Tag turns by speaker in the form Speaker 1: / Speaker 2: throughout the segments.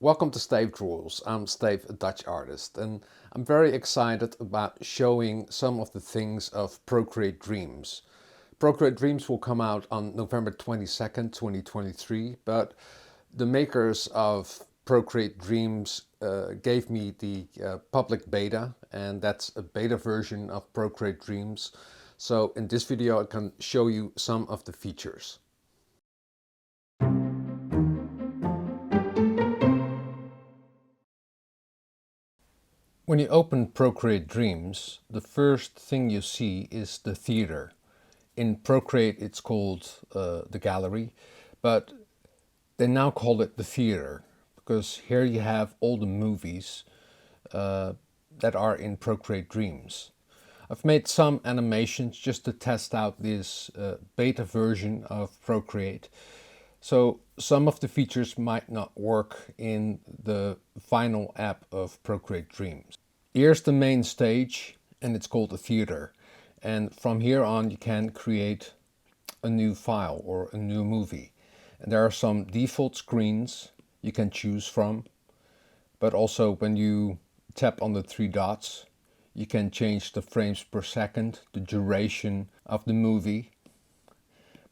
Speaker 1: Welcome to Stayf Doodles. I'm Stayf, a Dutch artist, and I'm very excited about showing some of the things of Procreate Dreams. Procreate Dreams will come out on November 22nd, 2023, but the makers of Procreate Dreams gave me the public beta, and that's a beta version of Procreate Dreams. So in this video I can show you some of the features. When you open Procreate Dreams, the first thing you see is the theater. In Procreate it's called the gallery, but they now call it the theater because here you have all the movies that are in Procreate Dreams. I've made some animations just to test out this beta version of Procreate. So some of the features might not work in the final app of Procreate Dreams. Here's the main stage and it's called the theater. And from here on you can create a new file or a new movie. And there are some default screens you can choose from. But also when you tap on the three dots, you can change the frames per second, the duration of the movie.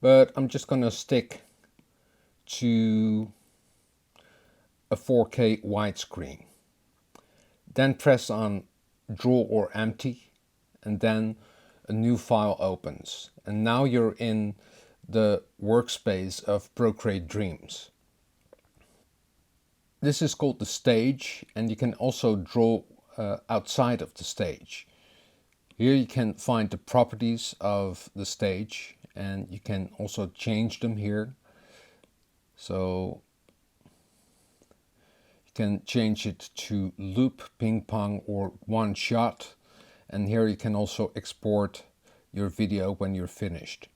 Speaker 1: But I'm just gonna stick to a 4K widescreen. Then press on draw or empty and then a new file opens. And now you're in the workspace of Procreate Dreams. This is called the stage, and you can also draw outside of the stage. Here you can find the properties of the stage and you can also change them here. So you can change it to loop, ping pong or one shot, and here you can also export your video when you're finished.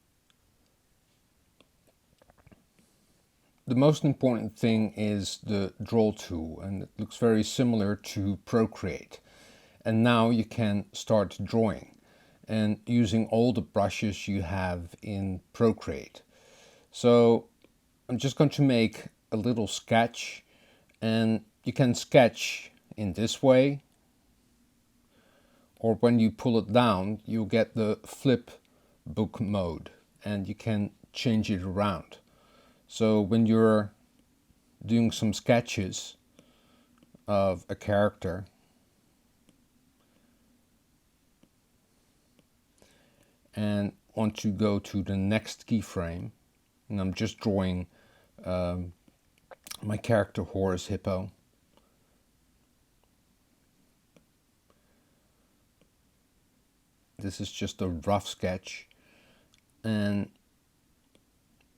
Speaker 1: The most important thing is the draw tool, and it looks very similar to Procreate. And now you can start drawing and using all the brushes you have in Procreate. So I'm just going to make a little sketch, and you can sketch in this way, or when you pull it down you get the Flipbook mode and you can change it around. So when you're doing some sketches of a character, and want to go to the next keyframe, and I'm just drawing my character Horus Hippo. This is just a rough sketch, and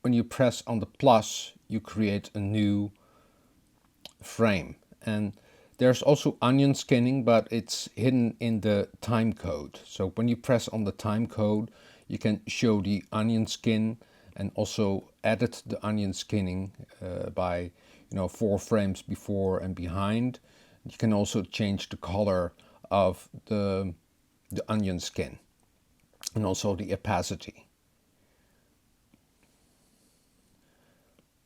Speaker 1: when you press on the plus you create a new frame. And there's also onion skinning, but it's hidden in the time code. So when you press on the time code you can show the onion skin, and also edit the onion skinning by 4 frames before and behind. You can also change the color of the onion skin and also the opacity.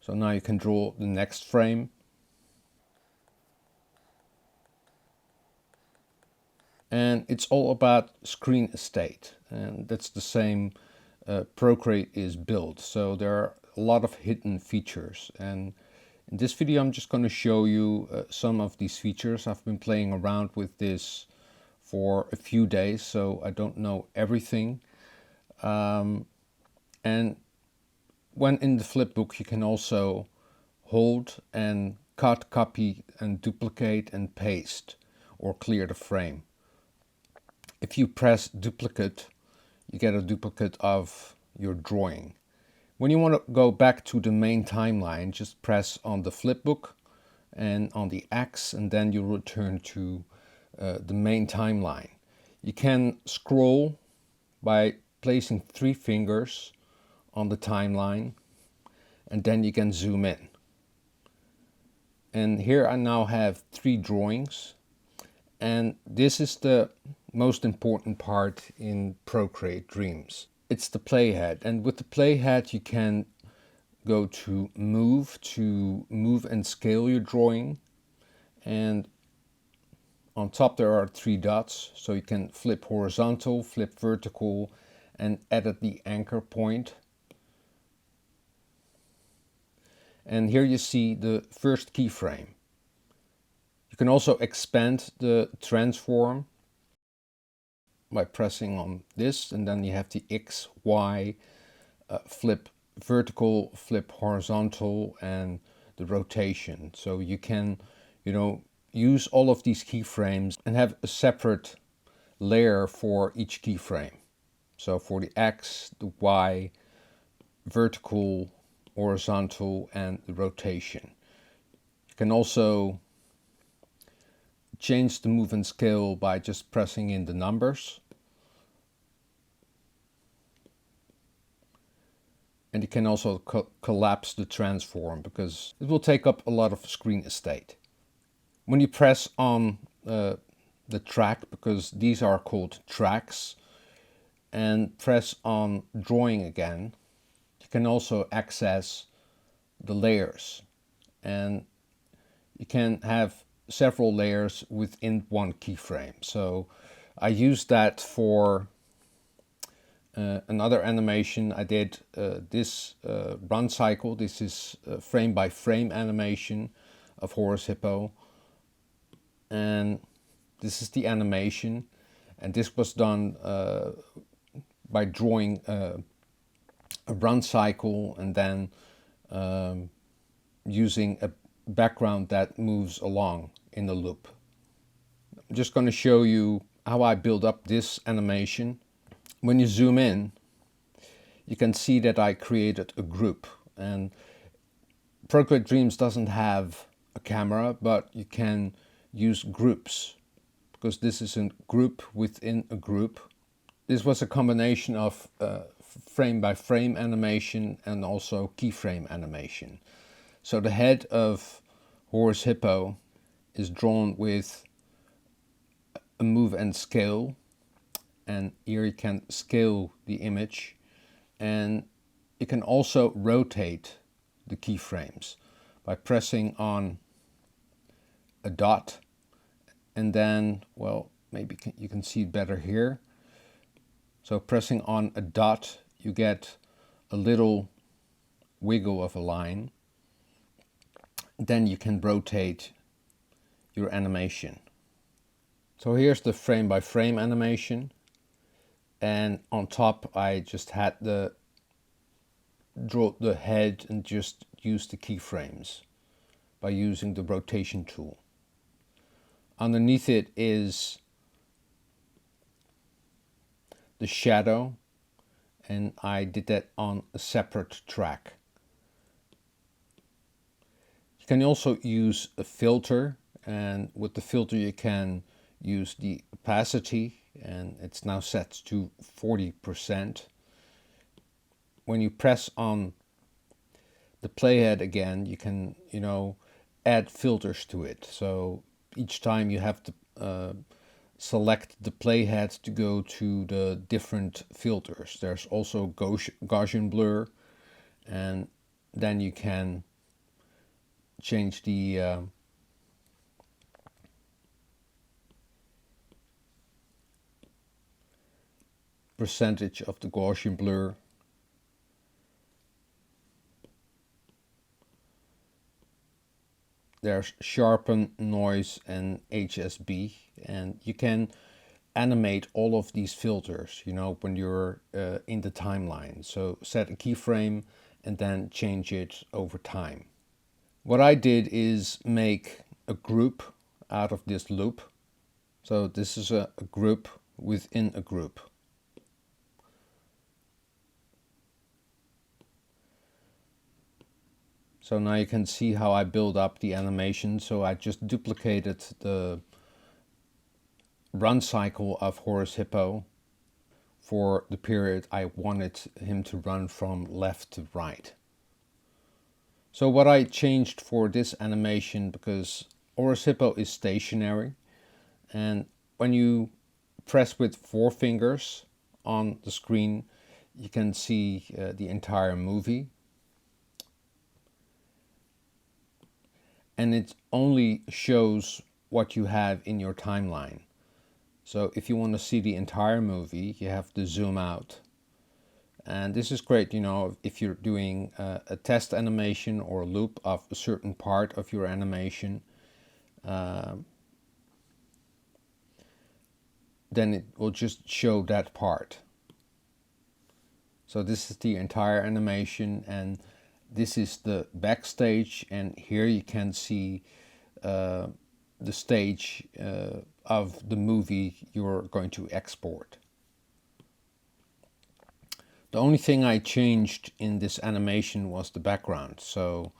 Speaker 1: So now you can draw the next frame. And it's all about screen estate, and that's the same Procreate is built. So there are a lot of hidden features, and in this video I'm just going to show you some of these features. I've been playing around with this for a few days, so I don't know everything. And when in the Flipbook you can also hold and cut, copy and duplicate and paste or clear the frame. If you press duplicate, you get a duplicate of your drawing. When you want to go back to the main timeline, just press on the Flipbook and on the X, and then you return to the main timeline. You can scroll by placing 3 fingers on the timeline, and then you can zoom in. And here I now have 3 drawings, and this is the most important part in Procreate Dreams. It's the playhead, and with the playhead you can go to move and scale your drawing, and on top there are 3 dots, so you can flip horizontal, flip vertical, and edit the anchor point. And here you see the first keyframe. You can also expand the transform by pressing on this, and then you have the X, Y, flip vertical, flip horizontal, and the rotation. So you can, use all of these keyframes and have a separate layer for each keyframe. So for the X, the Y, vertical, horizontal, and the rotation. You can also change the move and scale by just pressing in the numbers. And you can also collapse the transform because it will take up a lot of screen estate. When you press on the track, because these are called tracks, and press on drawing again, you can also access the layers, and you can have several layers within one keyframe. So I used that for another animation. I did this run cycle. This is frame by frame animation of Horus Hippo, and this is the animation, and this was done by drawing a run cycle and then using a background that moves along in the loop. I'm just going to show you how I build up this animation. When you zoom in, you can see that I created a group, and Procreate Dreams doesn't have a camera, but you can use groups because this is a group within a group. This was a combination of frame by frame animation and also keyframe animation. So the head of Horus Hippo is drawn with a move and scale, and here you can scale the image, and you can also rotate the keyframes by pressing on a dot, and then, well, maybe you can see it better here. So pressing on a dot, you get a little wiggle of a line. Then you can rotate your animation. So here's the frame by frame animation, and on top I just had draw the head and just use the keyframes by using the rotation tool. Underneath it is the shadow, and I did that on a separate track. You can also use a filter, and with the filter you can use the opacity, and it's now set to 40%. When you press on the playhead again, you can, add filters to it. So each time you have to select the playhead to go to the different filters. There's also Gaussian blur, and then you can change the percentage of the Gaussian blur. There's sharpen, noise, and HSB, and you can animate all of these filters, when you're in the timeline. So set a keyframe and then change it over time. What I did is make a group out of this loop. So this is a group within a group. So now you can see how I build up the animation. So I just duplicated the run cycle of Horus Hippo for the period I wanted him to run from left to right. So what I changed for this animation, because Horus Hippo is stationary, and when you press with 4 fingers on the screen, you can see the entire movie. and it only shows what you have in your timeline. So if you want to see the entire movie, you have to zoom out. And this is great, you know, if you're doing a test animation or a loop of a certain part of your animation, then it will just show that part. So this is the entire animation, and this is the backstage, and here you can see the stage of the movie you're going to export. The only thing I changed in this animation was the background. So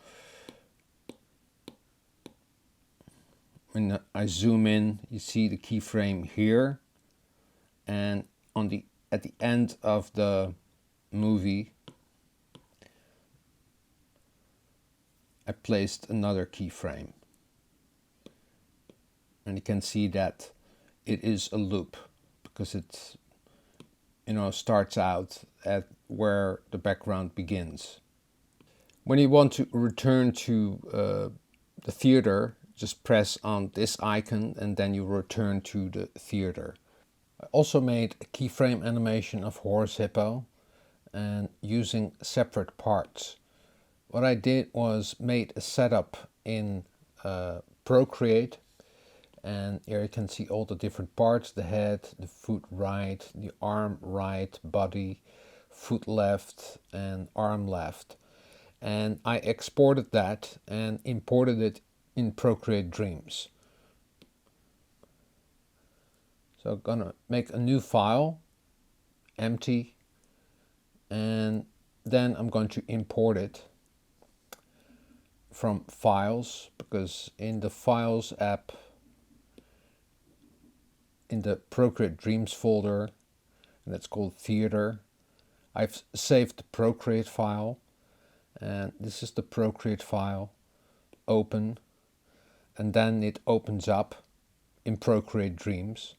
Speaker 1: when I zoom in, you see the keyframe here, and at the end of the movie I placed another keyframe, and you can see that it is a loop because it's, you know, starts out at where the background begins. When you want to return to the theater, just press on this icon and then you return to the theater. I also made a keyframe animation of Horse Hippo and using separate parts. What I did was made a setup in Procreate, and here you can see all the different parts: the head, the foot right, the arm right, body, foot left, and arm left. And I exported that and imported it in Procreate Dreams. So I'm gonna make a new file, empty, and then I'm going to import it from Files, because in the Files app, in the Procreate Dreams folder, and it's called Theater, I've saved the Procreate file, and this is the Procreate file. Open, and then it opens up in Procreate Dreams.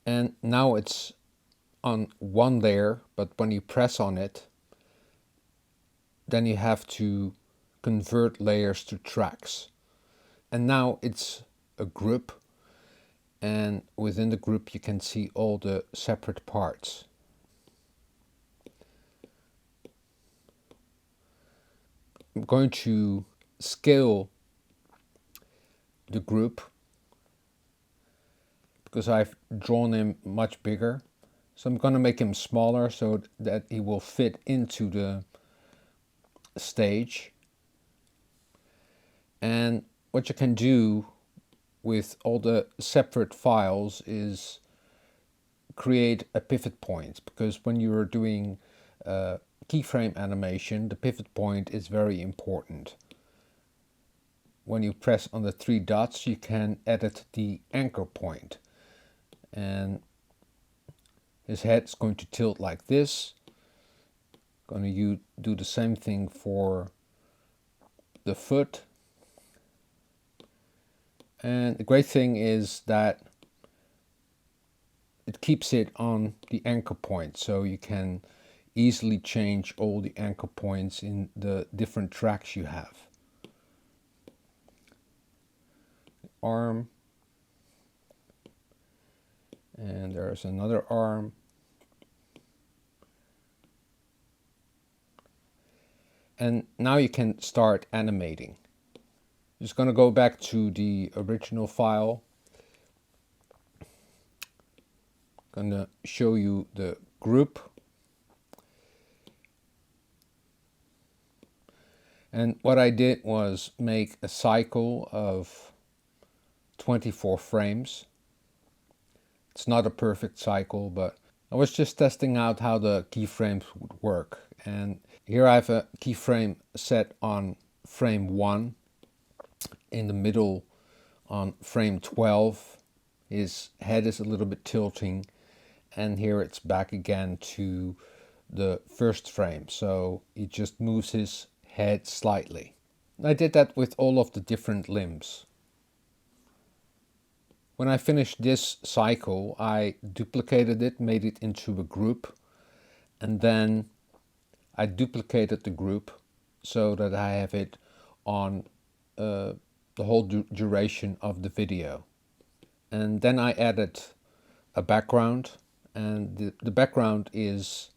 Speaker 1: And now it's on one layer, but when you press on it, then you have to convert layers to tracks. And now it's a group, and within the group you can see all the separate parts. I'm going to scale the group because I've drawn him much bigger. So I'm going to make him smaller so that he will fit into the stage. And what you can do with all the separate files is create a pivot point, because when you're doing keyframe animation, the pivot point is very important. When you press on the three dots, you can edit the anchor point, and his head's going to tilt like this. Going to do the same thing for the foot. And the great thing is that it keeps it on the anchor point, so you can easily change all the anchor points in the different tracks you have. Arm, and there's another arm. And now you can start animating. Just going to go back to the original file. Going to show you the group. And what I did was make a cycle of 24 frames. It's not a perfect cycle, but I was just testing out how the keyframes would work. And here I have a keyframe set on frame 1. In the middle on frame 12, his head is a little bit tilting, and here it's back again to the first frame, so he just moves his head slightly. I did that with all of the different limbs. When I finished this cycle, I duplicated it, made it into a group, and then I duplicated the group so that I have it on the whole duration of the video. And then I added a background, and the background is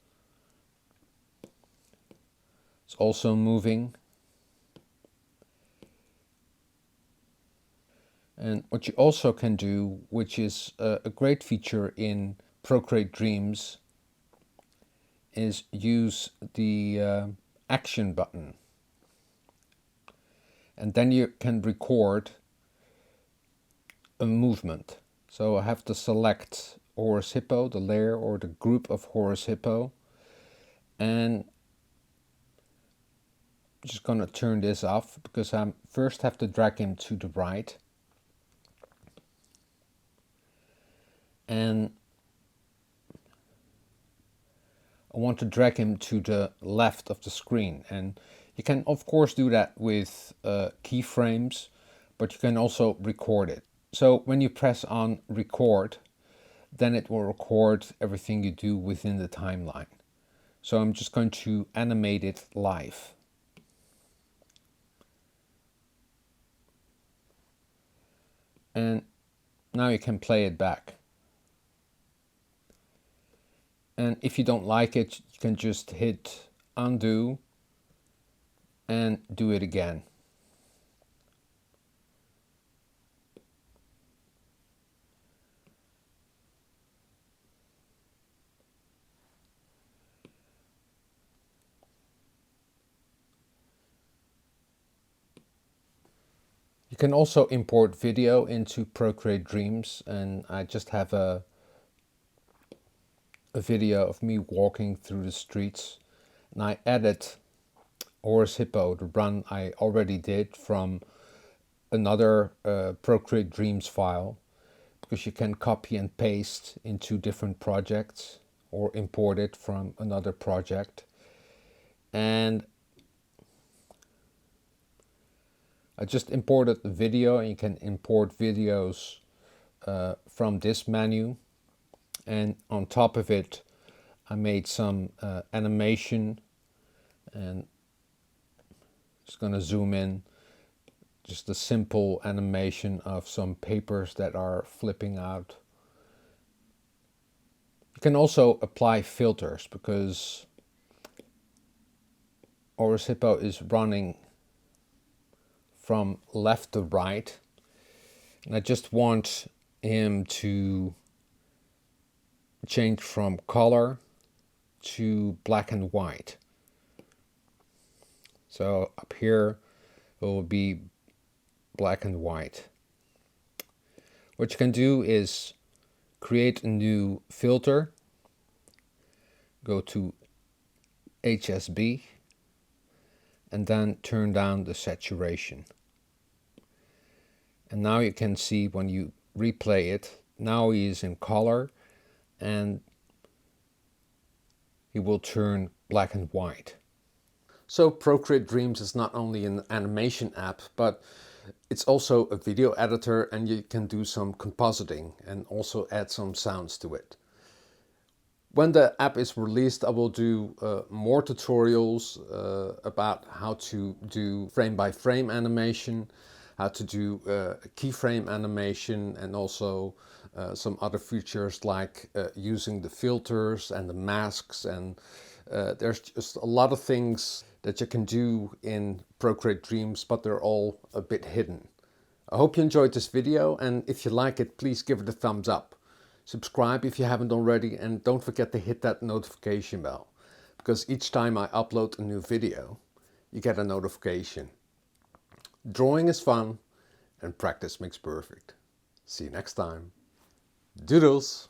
Speaker 1: also moving. And what you also can do, which is a great feature in Procreate Dreams, is use the action button. And then you can record a movement. So I have to select Horus Hippo, the layer or the group of Horus Hippo. And I'm just going to turn this off because I first have to drag him to the right. And I want to drag him to the left of the screen. And you can of course do that with keyframes, but you can also record it. So when you press on record, then it will record everything you do within the timeline. So I'm just going to animate it live. And now you can play it back. And if you don't like it, you can just hit undo and do it again. You can also import video into Procreate Dreams, and I just have a video of me walking through the streets, and I added Horus Hippo, the run I already did from another Procreate Dreams file, because you can copy and paste into different projects or import it from another project. And I just imported the video, and you can import videos from this menu. And on top of it, I made some animation, and just going to zoom in. Just a simple animation of some papers that are flipping out. You can also apply filters because Horus Hippo is running from left to right, and I just want him to change from color to black and white. So up here it will be black and white. What you can do is create a new filter, go to HSB, and then turn down the saturation. And now you can see when you replay it, now he is in color and he will turn black and white. So Procreate Dreams is not only an animation app, but it's also a video editor, and you can do some compositing and also add some sounds to it. When the app is released, I will do more tutorials about how to do frame-by-frame animation, how to do keyframe animation, and also some other features like using the filters and the masks. And there's just a lot of things that you can do in Procreate Dreams, but they're all a bit hidden. I hope you enjoyed this video, and if you like it, please give it a thumbs up. Subscribe if you haven't already, and don't forget to hit that notification bell, because each time I upload a new video, you get a notification. Drawing is fun, and practice makes perfect. See you next time. Doodles!